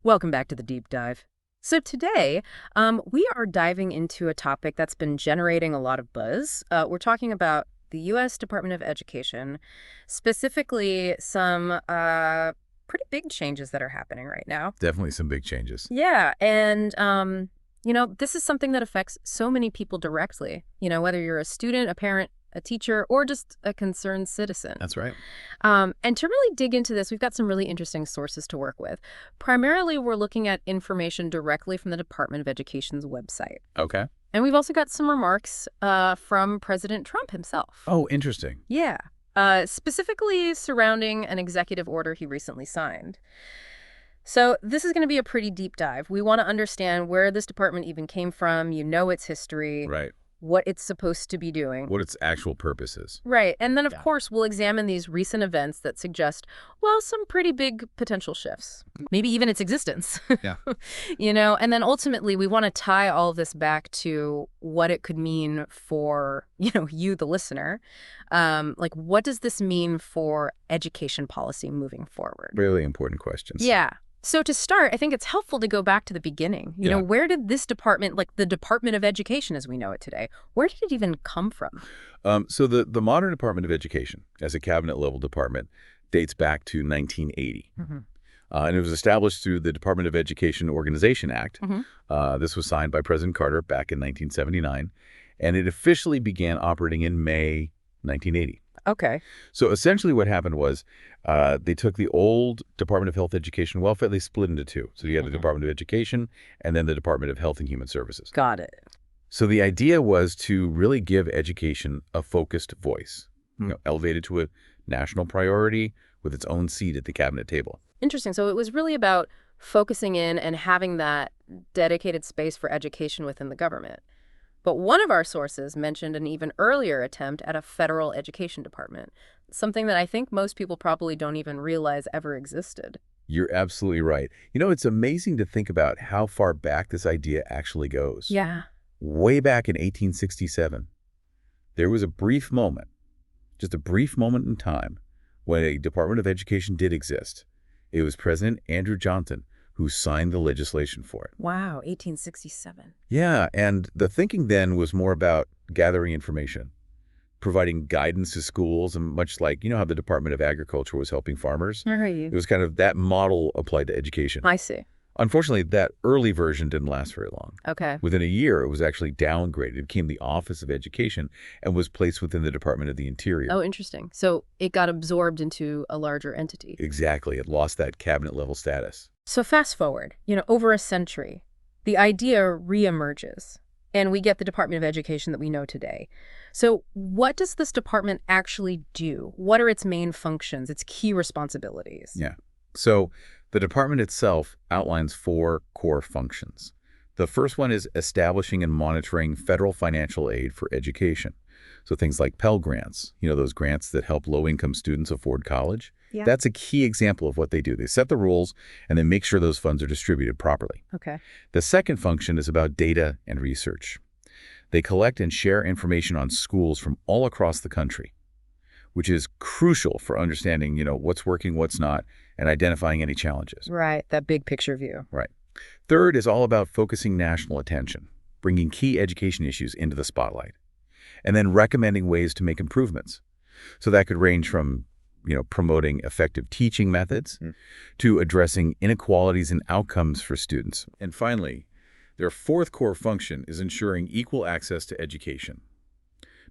Welcome back to the deep dive. So today, we are diving into a topic that's been generating a lot of buzz. We're talking about the U.S. Department of Education, specifically some pretty big changes that are happening right now. Definitely some big changes. Yeah, and this is something that affects so many people directly. Whether you're a student, a parent, a teacher, or just a concerned citizen. That's right. And to really dig into this, we've got some really interesting sources to work with. Primarily, we're looking at information directly from the Department of Education's website. Okay. And we've also got some remarks from President Trump himself. Oh, interesting. Yeah. Specifically surrounding an executive order he recently signed. So this is going to be a pretty deep dive. We want to understand where this department even came from, its history, Right. what it's supposed to be doing. What its actual purpose is. Right. And then, of Yeah. course, we'll examine these recent events that suggest, well, some pretty big potential shifts, maybe even its existence. Yeah. And then ultimately we want to tie all of this back to what it could mean for, you, the listener. Like, what does this mean for education policy moving forward? Really important questions. Yeah. So to start, I think it's helpful to go back to the beginning. Yeah. Where did this department, like the Department of Education as we know it today, where did it even come from? So the modern Department of Education, as a cabinet-level department, dates back to 1980. Mm-hmm. And it was established through the Department of Education Organization Act. Mm-hmm. This was signed by President Carter back in 1979, and it officially began operating in May 1980. Okay. So essentially what happened was they took the old Department of Health, Education, and Welfare, they split into two. So you had the Department of Education and then the Department of Health and Human Services. Got it. So the idea was to really give education a focused voice, elevated to a national priority with its own seat at the cabinet table. Interesting. So it was really about focusing in and having that dedicated space for education within the government. But one of our sources mentioned an even earlier attempt at a federal education department, something that I think most people probably don't even realize ever existed. You're absolutely right. It's amazing to think about how far back this idea actually goes. Yeah. Way back in 1867, there was a brief moment, just a brief moment in time, when a Department of Education did exist. It was President Andrew Johnson who signed the legislation for it. Wow, 1867. Yeah, and the thinking then was more about gathering information, providing guidance to schools, and much like, how the Department of Agriculture was helping farmers. Right. It was kind of that model applied to education. I see. Unfortunately, that early version didn't last very long. Okay. Within a year, it was actually downgraded. It became the Office of Education and was placed within the Department of the Interior. Oh, interesting. So it got absorbed into a larger entity. Exactly. It lost that cabinet-level status. So fast forward, over a century, the idea reemerges, and we get the Department of Education that we know today. So what does this department actually do? What are its main functions, its key responsibilities? Yeah. So the department itself outlines 4 core functions. The first one is establishing and monitoring federal financial aid for education. So things like Pell Grants, those grants that help low-income students afford college. Yeah. That's a key example of what they do. They set the rules and then make sure those funds are distributed properly. Okay. The second function is about data and research. They collect and share information on schools from all across the country, which is crucial for understanding, what's working, what's not, and identifying any challenges. Right, that big picture view. Right. Third is all about focusing national attention, bringing key education issues into the spotlight, and then recommending ways to make improvements. So that could range from, promoting effective teaching methods to addressing inequalities in outcomes for students. And finally, their fourth core function is ensuring equal access to education,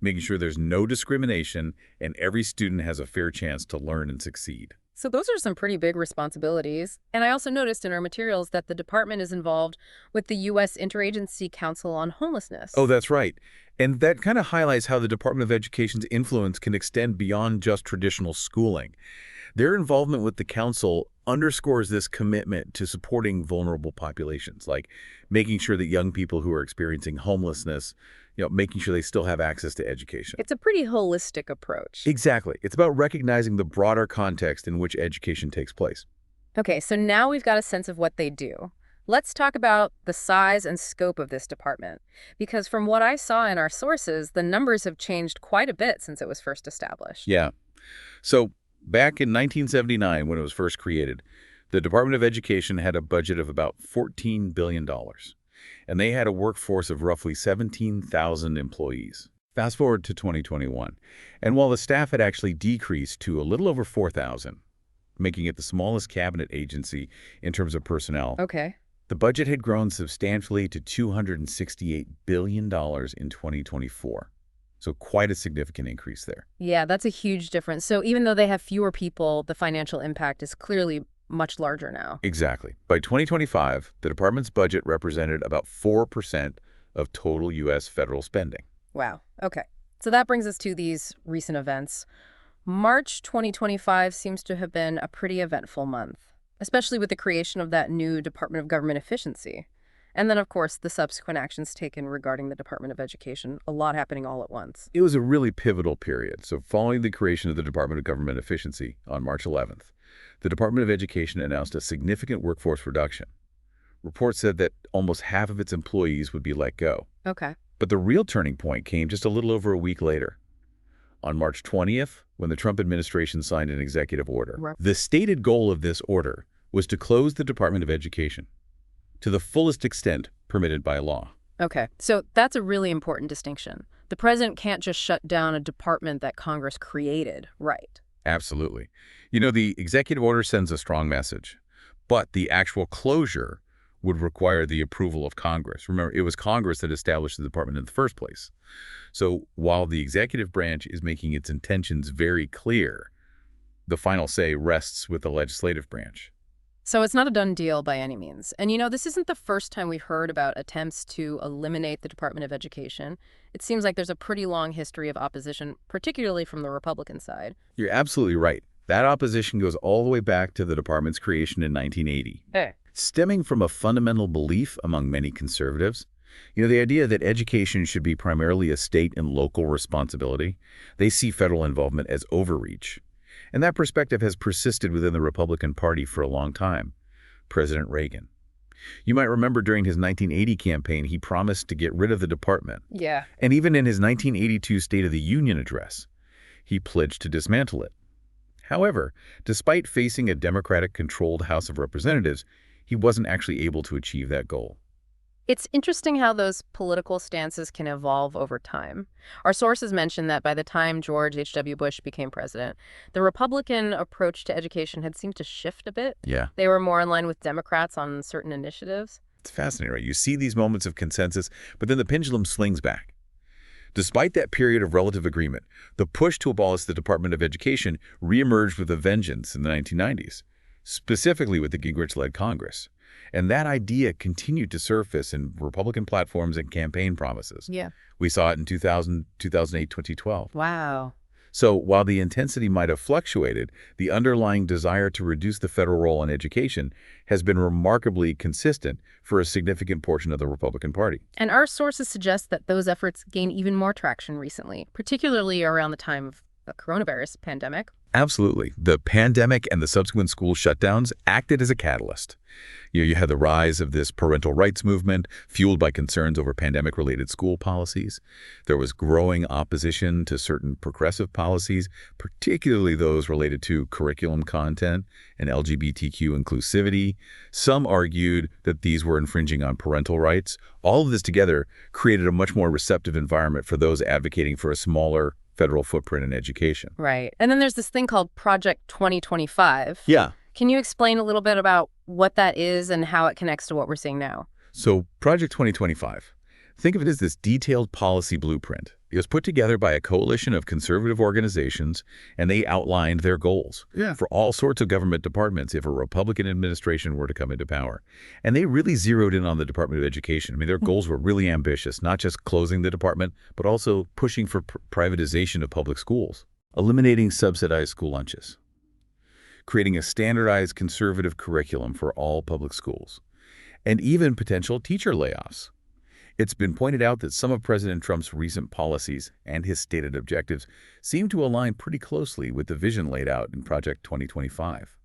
making sure there's no discrimination and every student has a fair chance to learn and succeed. So those are some pretty big responsibilities. And I also noticed in our materials that the department is involved with the U.S. Interagency Council on Homelessness. Oh, that's right. And that kind of highlights how the Department of Education's influence can extend beyond just traditional schooling. Their involvement with the council underscores this commitment to supporting vulnerable populations, like making sure that young people who are experiencing homelessness, making sure they still have access to education. It's a pretty holistic approach. Exactly. It's about recognizing the broader context in which education takes place. Okay, so now we've got a sense of what they do. Let's talk about the size and scope of this department, because from what I saw in our sources, the numbers have changed quite a bit since it was first established. Yeah. So back in 1979, when it was first created, The Department of Education had a budget of about $14 billion, and they had a workforce of roughly 17,000 employees. Fast forward to 2021, and while the staff had actually decreased to a little over 4,000, making it the smallest cabinet agency in terms of personnel, Okay. the budget had grown substantially to $268 billion in 2024. So quite a significant increase there. Yeah, that's a huge difference. So even though they have fewer people, the financial impact is clearly much larger now. Exactly. By 2025, the department's budget represented about 4% of total U.S. federal spending. Wow. Okay. So that brings us to these recent events. March 2025 seems to have been a pretty eventful month, especially with the creation of that new Department of Government Efficiency. And then, of course, the subsequent actions taken regarding the Department of Education, a lot happening all at once. It was a really pivotal period. So following the creation of the Department of Government Efficiency on March 11th, the Department of Education announced a significant workforce reduction. Reports said that almost half of its employees would be let go. Okay. But the real turning point came just a little over a week later. On March 20th, when the Trump administration signed an executive order. Right. The stated goal of this order was to close the Department of Education to the fullest extent permitted by law. Okay. So that's a really important distinction. The president can't just shut down a department that Congress created, right? Absolutely. You know, the executive order sends a strong message, but the actual closure would require the approval of Congress. Remember, it was Congress that established the department in the first place. So while the executive branch is making its intentions very clear, the final say rests with the legislative branch. So it's not a done deal by any means. And this isn't the first time we've heard about attempts to eliminate the Department of Education. It seems like there's a pretty long history of opposition, particularly from the Republican side. You're absolutely right. That opposition goes all the way back to the department's creation in 1980. Hey. Stemming from a fundamental belief among many conservatives, the idea that education should be primarily a state and local responsibility. They see federal involvement as overreach. And that perspective has persisted within the Republican Party for a long time. President Reagan. You might remember during his 1980 campaign, he promised to get rid of the department. Yeah. And even in his 1982 State of the Union address, he pledged to dismantle it. However, despite facing a Democratic-controlled House of Representatives, he wasn't actually able to achieve that goal. It's interesting how those political stances can evolve over time. Our sources mention that by the time George H.W. Bush became president, the Republican approach to education had seemed to shift a bit. Yeah. They were more in line with Democrats on certain initiatives. It's fascinating, right? You see these moments of consensus, but then the pendulum swings back. Despite that period of relative agreement, the push to abolish the Department of Education reemerged with a vengeance in the 1990s, specifically with the Gingrich-led Congress. And that idea continued to surface in Republican platforms and campaign promises. Yeah. We saw it in 2000, 2008, 2012. Wow. So while the intensity might have fluctuated, the underlying desire to reduce the federal role in education has been remarkably consistent for a significant portion of the Republican Party. And our sources suggest that those efforts gain even more traction recently, particularly around the time of the coronavirus pandemic. Absolutely. The pandemic and the subsequent school shutdowns acted as a catalyst. You had the rise of this parental rights movement, fueled by concerns over pandemic-related school policies. There was growing opposition to certain progressive policies, particularly those related to curriculum content and LGBTQ inclusivity. Some argued that these were infringing on parental rights. All of this together created a much more receptive environment for those advocating for a smaller federal footprint in education. Right. And then there's this thing called Project 2025. Yeah. Can you explain a little bit about what that is and how it connects to what we're seeing now? So Project 2025, think of it as this detailed policy blueprint. It was put together by a coalition of conservative organizations, and they outlined their goals for all sorts of government departments if a Republican administration were to come into power. And they really zeroed in on the Department of Education. I mean, their goals were really ambitious, not just closing the department, but also pushing for privatization of public schools, eliminating subsidized school lunches, creating a standardized conservative curriculum for all public schools, and even potential teacher layoffs. It's been pointed out that some of President Trump's recent policies and his stated objectives seem to align pretty closely with the vision laid out in Project 2025.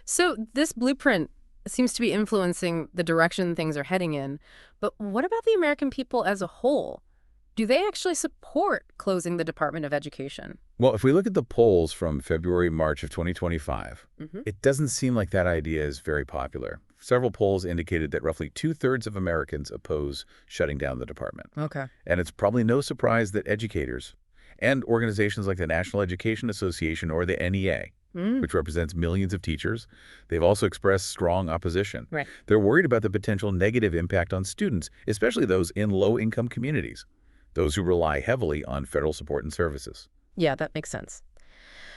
So this blueprint seems to be influencing the direction things are heading in. But what about the American people as a whole? Do they actually support closing the Department of Education? Well, if we look at the polls from February, March of 2025, Hmm. it doesn't seem like that idea is very popular. Several polls indicated that roughly two-thirds of Americans oppose shutting down the department. Okay. And it's probably no surprise that educators and organizations like the National Education Association or the NEA, Mm. which represents millions of teachers, they've also expressed strong opposition. Right. They're worried about the potential negative impact on students, especially those in low-income communities, those who rely heavily on federal support and services. Yeah, that makes sense.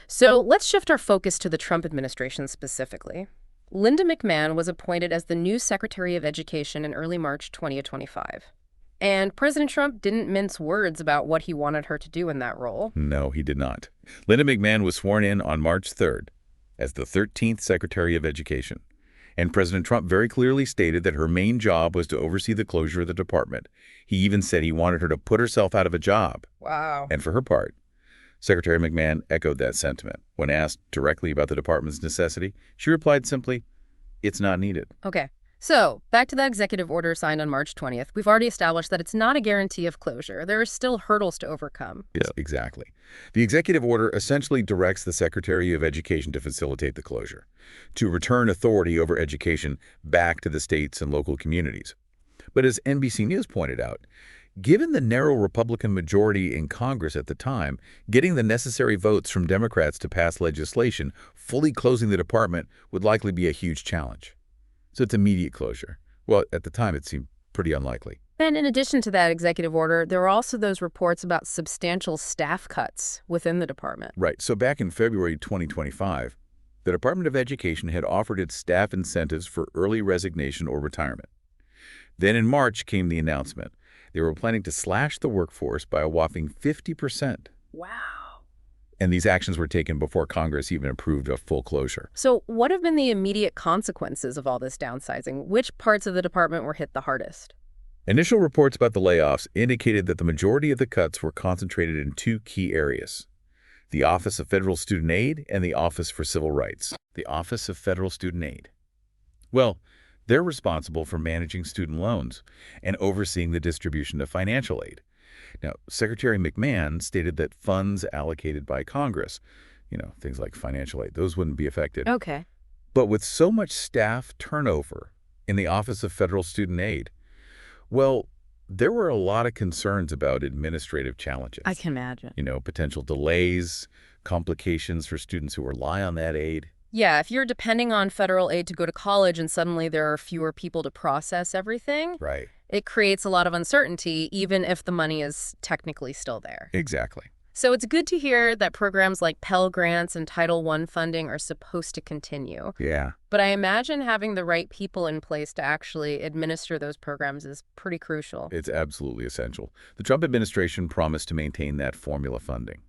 So let's shift our focus to the Trump administration specifically. Linda McMahon was appointed as the new Secretary of Education in early March 2025. And President Trump didn't mince words about what he wanted her to do in that role. No, he did not. Linda McMahon was sworn in on March 3rd as the 13th Secretary of Education. And President Trump very clearly stated that her main job was to oversee the closure of the department. He even said he wanted her to put herself out of a job. Wow. And for her part, Secretary McMahon echoed that sentiment. When asked directly about the department's necessity, she replied simply, "It's not needed." Okay. So, back to that executive order signed on March 20th. We've already established that it's not a guarantee of closure. There are still hurdles to overcome. Yes, exactly. The executive order essentially directs the Secretary of Education to facilitate the closure, to return authority over education back to the states and local communities. But as NBC News pointed out, given the narrow Republican majority in Congress at the time, getting the necessary votes from Democrats to pass legislation fully closing the department would likely be a huge challenge. So it's immediate closure. Well, at the time, it seemed pretty unlikely. And in addition to that executive order, there were also those reports about substantial staff cuts within the department. Right. So back in February 2025, the Department of Education had offered its staff incentives for early resignation or retirement. Then in March came the announcement. They were planning to slash the workforce by a whopping 50%. Wow. And these actions were taken before Congress even approved a full closure. So, what have been the immediate consequences of all this downsizing? Which parts of the department were hit the hardest? Initial reports about the layoffs indicated that the majority of the cuts were concentrated in two key areas: the Office of Federal Student Aid and the Office for Civil Rights. The Office of Federal Student Aid. Well, they're responsible for managing student loans and overseeing the distribution of financial aid. Now, Secretary McMahon stated that funds allocated by Congress, things like financial aid, those wouldn't be affected. Okay. But with so much staff turnover in the Office of Federal Student Aid, well, there were a lot of concerns about administrative challenges. I can imagine. Potential delays, complications for students who rely on that aid. Yeah, if you're depending on federal aid to go to college and suddenly there are fewer people to process everything, Right. it creates a lot of uncertainty, even if the money is technically still there. Exactly. So it's good to hear that programs like Pell Grants and Title I funding are supposed to continue. Yeah. But I imagine having the right people in place to actually administer those programs is pretty crucial. It's absolutely essential. The Trump administration promised to maintain that formula funding.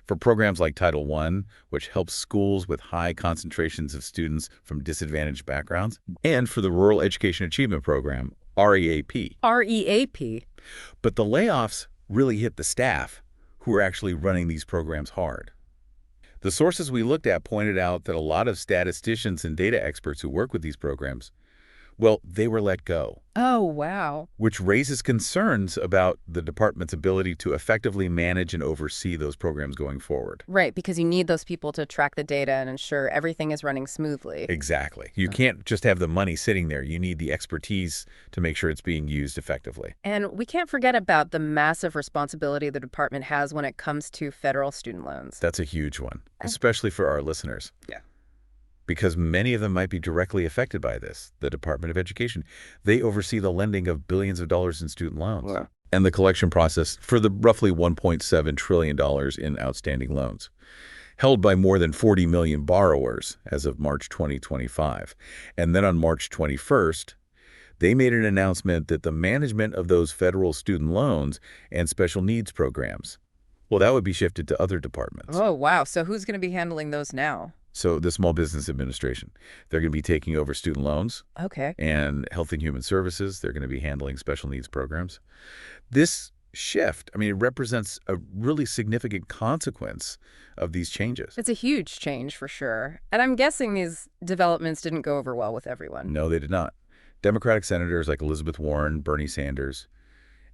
For programs like Title I, which helps schools with high concentrations of students from disadvantaged backgrounds, and for the Rural Education Achievement Program, REAP. REAP. But the layoffs really hit the staff who are actually running these programs hard. The sources we looked at pointed out that a lot of statisticians and data experts who work with these programs, well, they were let go, Oh, wow. which raises concerns about the department's ability to effectively manage and oversee those programs going forward. Right, because you need those people to track the data and ensure everything is running smoothly. Exactly. You can't just have the money sitting there. You need the expertise to make sure it's being used effectively. And we can't forget about the massive responsibility the department has when it comes to federal student loans. That's a huge one, especially for our listeners. Yeah. Because many of them might be directly affected by this. The Department of Education, they oversee the lending of billions of dollars in student loans. Wow. And the collection process for the roughly $1.7 trillion in outstanding loans, held by more than 40 million borrowers as of March 2025. And then on March 21st, they made an announcement that the management of those federal student loans and special needs programs, well, that would be shifted to other departments. Oh, wow. So who's going to be handling those now? So the Small Business Administration, they're going to be taking over student loans Okay. and Health and Human Services. They're going to be handling special needs programs. This shift, it represents a really significant consequence of these changes. It's a huge change for sure. And I'm guessing these developments didn't go over well with everyone. No, they did not. Democratic senators like Elizabeth Warren, Bernie Sanders,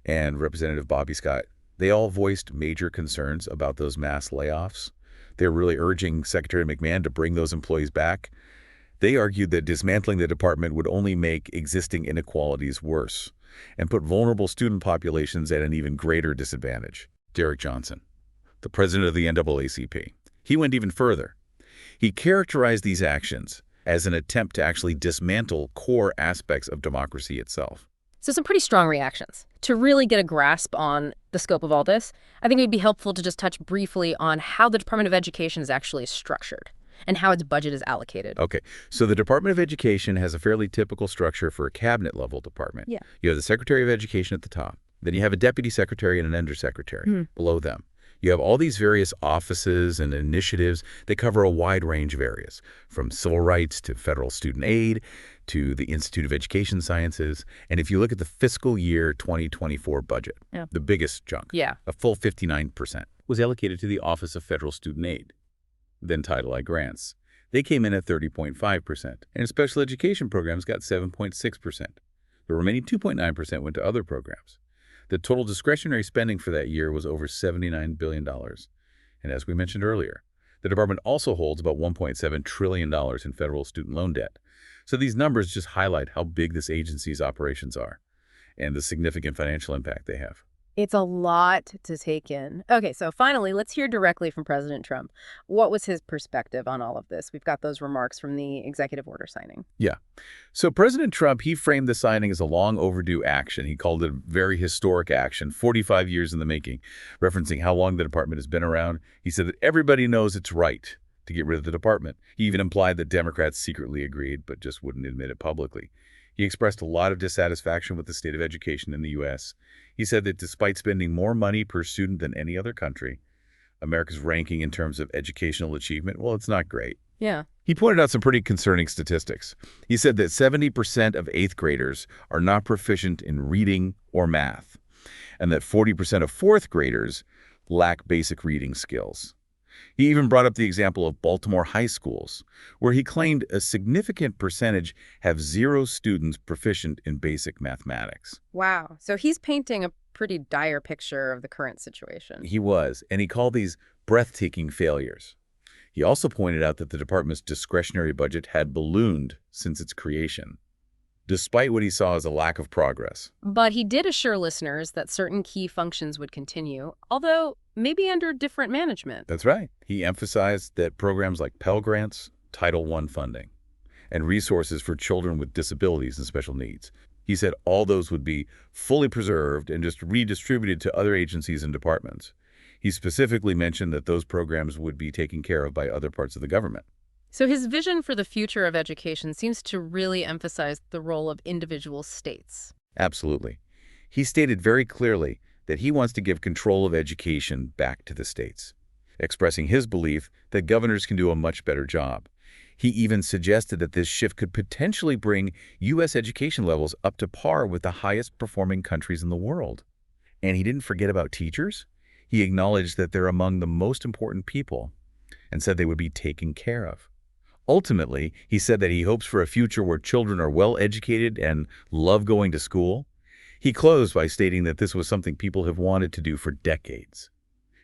and Representative Bobby Scott, They all voiced major concerns about those mass layoffs. They're really urging Secretary McMahon to bring those employees back. They argued that dismantling the department would only make existing inequalities worse and put vulnerable student populations at an even greater disadvantage. Derek Johnson, the president of the NAACP, he went even further. He characterized these actions as an attempt to actually dismantle core aspects of democracy itself. So some pretty strong reactions. To really get a grasp on the scope of all this, I think it would be helpful to just touch briefly on how the Department of Education is actually structured and how its budget is allocated. Okay, so the Department of Education has a fairly typical structure for a cabinet-level department. Yeah. You have the Secretary of Education at the top. Then you have a deputy secretary and an undersecretary below them. You have all these various offices and initiatives that cover a wide range of areas, from civil rights to federal student aid to the Institute of Education Sciences. And if you look at the fiscal year 2024 budget, the biggest chunk, a full 59%, was allocated to the Office of Federal Student Aid, then Title I grants. They came in at 30.5%, and special education programs got 7.6%. The remaining 2.9% went to other programs. The total discretionary spending for that year was over $79 billion. And as we mentioned earlier, the department also holds about $1.7 trillion in federal student loan debt. So these numbers just highlight how big this agency's operations are and the significant financial impact they have. It's a lot to take in. Okay, so finally, let's hear directly from President Trump. What was his perspective on all of this? We've got those remarks from the executive order signing. Yeah. So President Trump, he framed the signing as a long overdue action. He called it a very historic action, 45 years in the making, referencing how long the department has been around. He said that everybody knows it's right to get rid of the department. He even implied that Democrats secretly agreed, but just wouldn't admit it publicly. He expressed a lot of dissatisfaction with the state of education in the U.S. He said that despite spending more money per student than any other country, America's ranking in terms of educational achievement, well, it's not great. Yeah. He pointed out some pretty concerning statistics. He said that 70% of 8th graders are not proficient in reading or math, and that 40% of 4th graders lack basic reading skills. He even brought up the example of Baltimore high schools, where he claimed a significant percentage have 0 students proficient in basic mathematics. Wow. So he's painting a pretty dire picture of the current situation. He was, and he called these breathtaking failures. He also pointed out that the department's discretionary budget had ballooned since its creation, despite what he saw as a lack of progress. But he did assure listeners that certain key functions would continue, although maybe under different management. That's right. He emphasized that programs like Pell Grants, Title I funding, and resources for children with disabilities and special needs, he said all those would be fully preserved and just redistributed to other agencies and departments. He specifically mentioned that those programs would be taken care of by other parts of the government. So his vision for the future of education seems to really emphasize the role of individual states. Absolutely. He stated very clearly that he wants to give control of education back to the states, expressing his belief that governors can do a much better job. He even suggested that this shift could potentially bring U.S. education levels up to par with the highest performing countries in the world. And he didn't forget about teachers. He acknowledged that they're among the most important people and said they would be taken care of. Ultimately, he said that he hopes for a future where children are well educated and love going to school. He closed by stating that this was something people have wanted to do for decades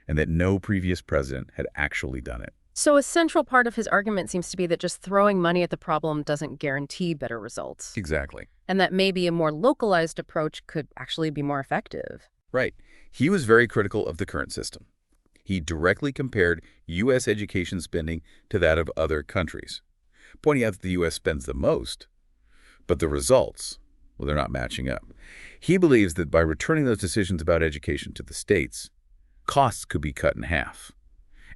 and that no previous president had actually done it. So a central part of his argument seems to be that just throwing money at the problem doesn't guarantee better results. Exactly. And that maybe a more localized approach could actually be more effective. Right. He was very critical of the current system. He directly compared U.S. education spending to that of other countries, pointing out that the U.S. spends the most, but the results, well, they're not matching up. He believes that by returning those decisions about education to the states, costs could be cut in half,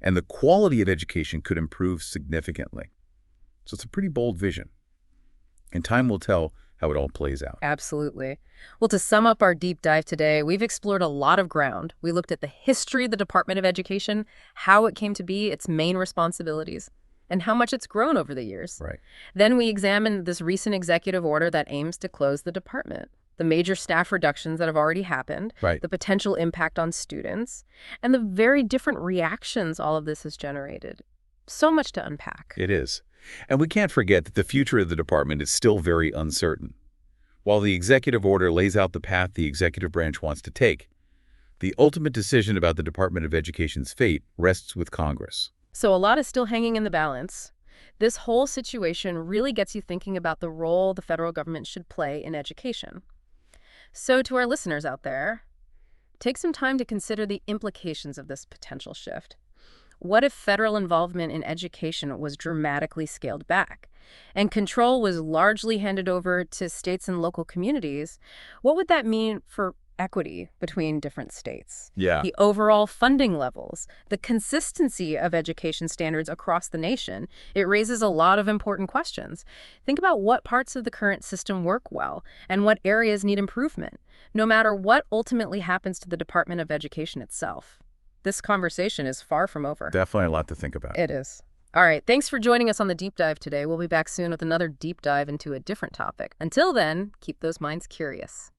and the quality of education could improve significantly. So it's a pretty bold vision, and time will tell how it all plays out. Absolutely. Well, to sum up our deep dive today, we've explored a lot of ground. We looked at the history of the Department of Education, how it came to be, its main responsibilities, and how much it's grown over the years. Right. Then we examined this recent executive order that aims to close the department, the major staff reductions that have already happened, Right. the potential impact on students, and the very different reactions all of this has generated. So much to unpack. It is. And we can't forget that the future of the department is still very uncertain. While the executive order lays out the path the executive branch wants to take, The ultimate decision about the Department of Education's fate rests with Congress. So a lot is still hanging in the balance. This whole situation really gets you thinking about the role the federal government should play in education. So to our listeners out there, take some time to consider the implications of this potential shift. What if federal involvement in education was dramatically scaled back and control was largely handed over to states and local communities? What would that mean for equity between different states? Yeah. The overall funding levels, the consistency of education standards across the nation? It raises a lot of important questions. Think about what parts of the current system work well and what areas need improvement, no matter what ultimately happens to the Department of Education itself. This conversation is far from over. Definitely a lot to think about. It is. All right, thanks for joining us on the Deep Dive today. We'll be back soon with another deep dive into a different topic. Until then, keep those minds curious.